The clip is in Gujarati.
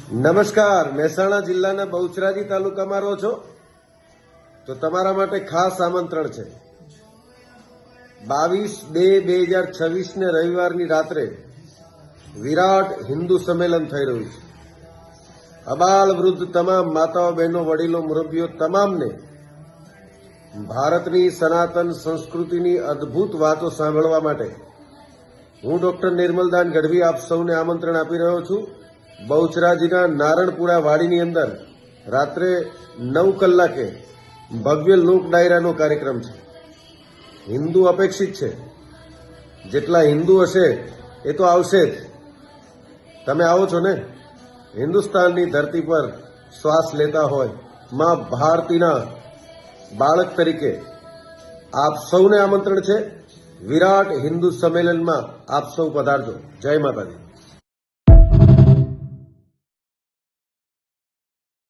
નમસ્કાર, મહેસાણા જિલ્લાના બહુચરાજી તાલુકામાં રહો છો તો તમારા માટે ખાસ આમંત્રણ છે। 22/2/2026 ને રવિવારની રાત્રે વિરાટ હિન્દુ સંમેલન થઈ રહ્યું છે। અબાલ વૃદ્ધ તમામ માતાઓ, બહેનો, વડીલો, મુરબ્બીઓ તમામને ભારતની સનાતન સંસ્કૃતિની અદ્ભુત વાતો સાંભળવા માટે હું ડોક્ટર નિર્મલદાન ગઢવી આપ સૌને આમંત્રણ આપી રહ્યો છું। બહુચરાજીના નારણપુરા વાડીની અંદર રાત્રે 9 કલાકે ભવ્ય લોક ડાયરાનો કાર્યક્રમ છે। હિન્દુ અપેક્ષિત છે, જેટલા હિન્દુ હશે એ તો આવશે જ। તમે આવો છો ને? હિન્દુસ્તાનની ધરતી પર શ્વાસ લેતા હોય માં ભારતીના બાળક તરીકે આપ સૌને આમંત્રણ છે। વિરાટ હિન્દુ સંમેલનમાં આપ સૌ પધારજો। જય માતાજી।